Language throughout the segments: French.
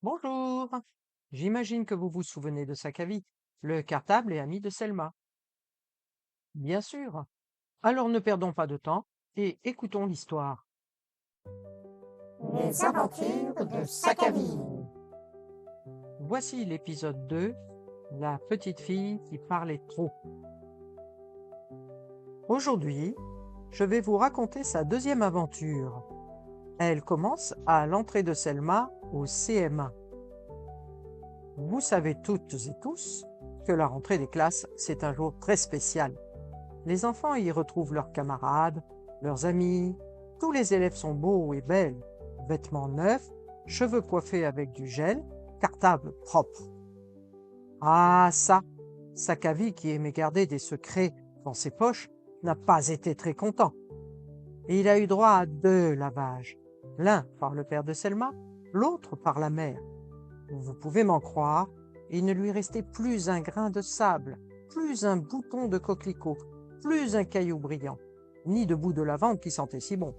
Bonjour. J'imagine que vous vous souvenez de Sakavi, le cartable et ami de Selma. Bien sûr. Alors ne perdons pas de temps et écoutons l'histoire. Les aventures de Sakavine. Voici l'épisode 2, la petite fille qui parlait trop. Aujourd'hui, je vais vous raconter sa deuxième aventure. Elle commence à l'entrée de Selma au CM1. Vous savez toutes et tous que la rentrée des classes, c'est un jour très spécial. Les enfants y retrouvent leurs camarades, leurs amis. Tous les élèves sont beaux et belles, vêtements neufs, cheveux coiffés avec du gel, cartable propre. Ah ça, Sakavi, qui aimait garder des secrets dans ses poches, n'a pas été très content. Et il a eu droit à 2 lavages, l'un par le père de Selma, l'autre par la mère. Vous pouvez m'en croire, il ne lui restait plus un grain de sable, plus un bouton de coquelicot, plus un caillou brillant, ni de bout de lavande qui sentait si bon.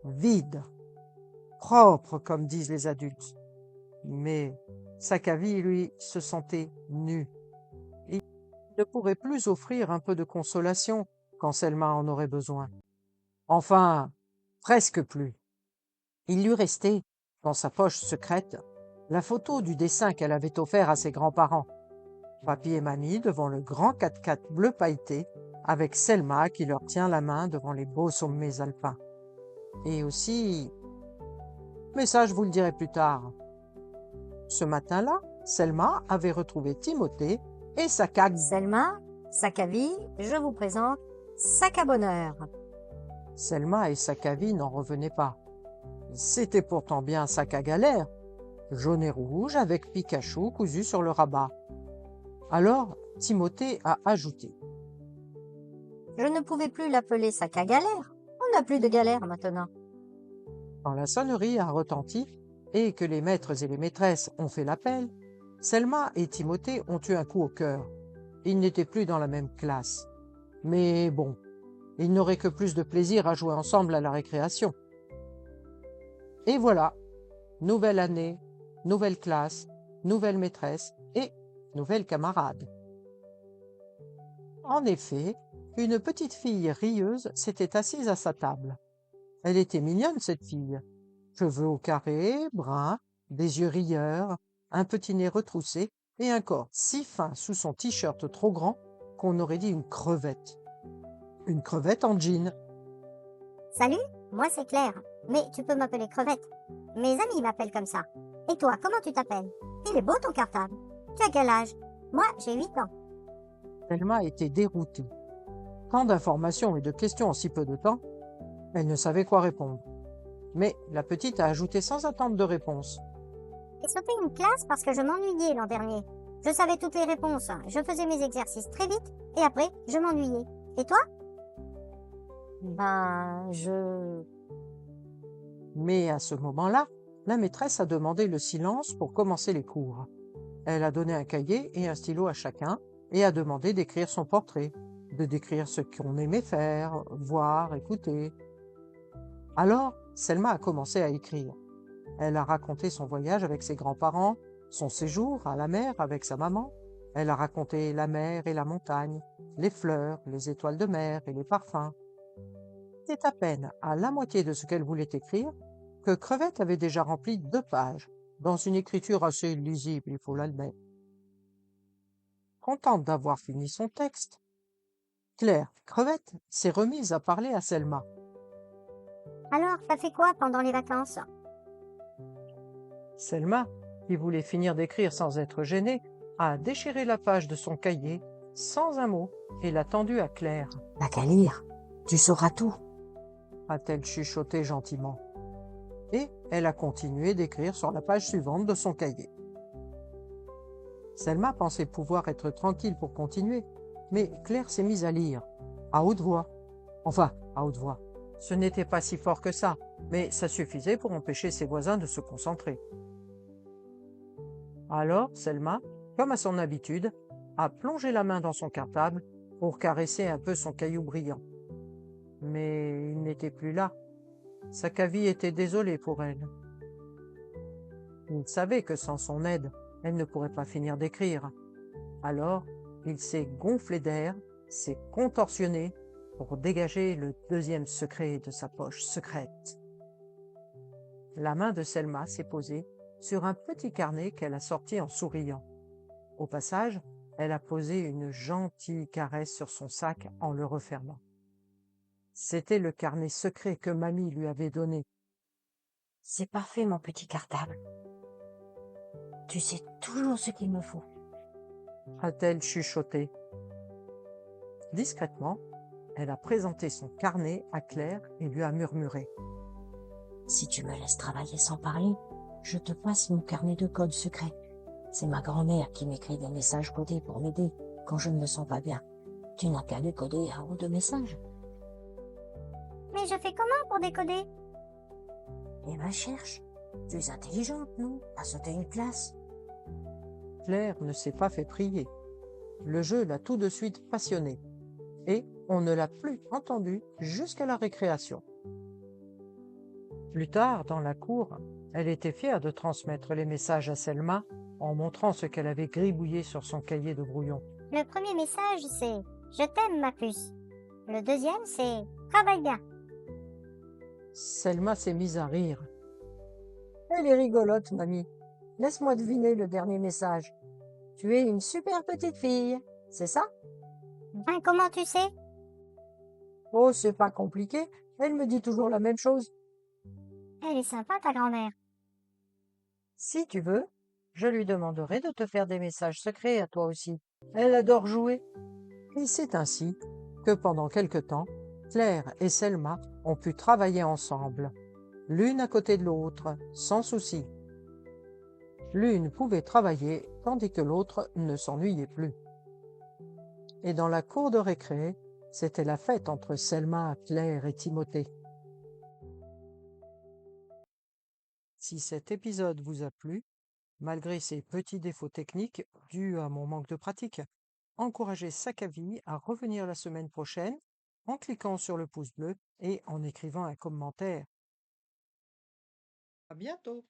Vide, propre comme disent les adultes. Mais Sakavi, lui, se sentait nu. Il ne pourrait plus offrir un peu de consolation quand Selma en aurait besoin. Enfin, presque plus. Il lui restait, dans sa poche secrète, la photo du dessin qu'elle avait offert à ses grands-parents. Papy et mamie devant le grand 4x4 bleu pailleté, avec Selma qui leur tient la main devant les beaux sommets alpins. Et aussi... Mais ça, je vous le dirai plus tard. Ce matin-là, Selma avait retrouvé Timothée et sa cague. Selma, Sakavi, je vous présente Sakabonheur. Selma et Sakavi n'en revenaient pas. C'était pourtant bien un sac à galère, jaune et rouge avec Pikachu cousu sur le rabat. Alors, Timothée a ajouté. Je ne pouvais plus l'appeler sac à galère. On n'a plus de galère maintenant. Quand la sonnerie a retenti et que les maîtres et les maîtresses ont fait l'appel, Selma et Timothée ont eu un coup au cœur. Ils n'étaient plus dans la même classe. Mais bon, ils n'auraient que plus de plaisir à jouer ensemble à la récréation. Et voilà, nouvelle année, nouvelle classe, nouvelle maîtresse et nouvelle camarade. En effet, une petite fille rieuse s'était assise à sa table. Elle était mignonne, cette fille. Cheveux au carré, bruns, des yeux rieurs, un petit nez retroussé et un corps si fin sous son t-shirt trop grand qu'on aurait dit une crevette. Une crevette en jean. Salut, moi c'est Claire, mais tu peux m'appeler Crevette. Mes amis m'appellent comme ça. Et toi, comment tu t'appelles? Il est beau ton cartable. Tu as quel âge? Moi, j'ai 8 ans. Thelma était déroutée. Tant d'informations et de questions en si peu de temps, elle ne savait quoi répondre. Mais la petite a ajouté sans attendre de réponse. J'ai sauté une classe parce que je m'ennuyais l'an dernier. Je savais toutes les réponses. Je faisais mes exercices très vite et après, je m'ennuyais. Et toi? Je... Mais à ce moment-là, la maîtresse a demandé le silence pour commencer les cours. Elle a donné un cahier et un stylo à chacun et a demandé d'écrire son portrait, de décrire ce qu'on aimait faire, voir, écouter. Alors, Selma a commencé à écrire. Elle a raconté son voyage avec ses grands-parents, son séjour à la mer avec sa maman. Elle a raconté la mer et la montagne, les fleurs, les étoiles de mer et les parfums. C'était à peine à la moitié de ce qu'elle voulait écrire que Crevette avait déjà rempli 2 pages, dans une écriture assez lisible, il faut l'admettre. Contente d'avoir fini son texte, Claire Crevette s'est remise à parler à Selma. Alors, t'as fait quoi pendant les vacances? Selma, qui voulait finir d'écrire sans être gênée, a déchiré la page de son cahier sans un mot et l'a tendue à Claire. T'as qu'à lire, tu sauras tout. A-t-elle chuchoté gentiment. Et elle a continué d'écrire sur la page suivante de son cahier. Selma pensait pouvoir être tranquille pour continuer, mais Claire s'est mise à lire, à haute voix. Enfin, à haute voix. Ce n'était pas si fort que ça, mais ça suffisait pour empêcher ses voisins de se concentrer. Alors, Selma, comme à son habitude, a plongé la main dans son cartable pour caresser un peu son caillou brillant. Mais il n'était plus là. Sa cavie était désolée pour elle. Il savait que sans son aide, elle ne pourrait pas finir d'écrire. Alors, il s'est gonflé d'air, s'est contorsionné pour dégager le deuxième secret de sa poche secrète. La main de Selma s'est posée sur un petit carnet qu'elle a sorti en souriant. Au passage, elle a posé une gentille caresse sur son sac en le refermant. C'était le carnet secret que mamie lui avait donné. C'est parfait, mon petit cartable. Tu sais toujours ce qu'il me faut. A-t-elle chuchoté. Discrètement, elle a présenté son carnet à Claire et lui a murmuré. Si tu me laisses travailler sans parler, je te passe mon carnet de code secret. C'est ma grand-mère qui m'écrit des messages codés pour m'aider quand je ne me sens pas bien. Tu n'as qu'à décoder un ou deux messages. Mais je fais comment pour décoder? Eh ben cherche. Tu es intelligente, non? T'as sauté une classe. Claire ne s'est pas fait prier. Le jeu l'a tout de suite passionnée. Et on ne l'a plus entendue jusqu'à la récréation. Plus tard, dans la cour, elle était fière de transmettre les messages à Selma en montrant ce qu'elle avait gribouillé sur son cahier de brouillon. Le premier message, c'est « Je t'aime, ma puce ». Le deuxième, c'est « Travaille bien ». Selma s'est mise à rire. Elle est rigolote, mamie. Laisse-moi deviner le dernier message. Tu es une super petite fille, c'est ça? Ben, comment tu sais? Oh, c'est pas compliqué. Elle me dit toujours la même chose. Elle est sympa, ta grand-mère. Si tu veux, je lui demanderai de te faire des messages secrets à toi aussi. Elle adore jouer. Et c'est ainsi que pendant quelque temps, Claire et Selma ont pu travailler ensemble, l'une à côté de l'autre, sans souci. L'une pouvait travailler tandis que l'autre ne s'ennuyait plus. Et dans la cour de récré, c'était la fête entre Selma, Claire et Timothée. Si cet épisode vous a plu, malgré ses petits défauts techniques dus à mon manque de pratique, encouragez Sakavi à revenir la semaine prochaine en cliquant sur le pouce bleu et en écrivant un commentaire. À bientôt!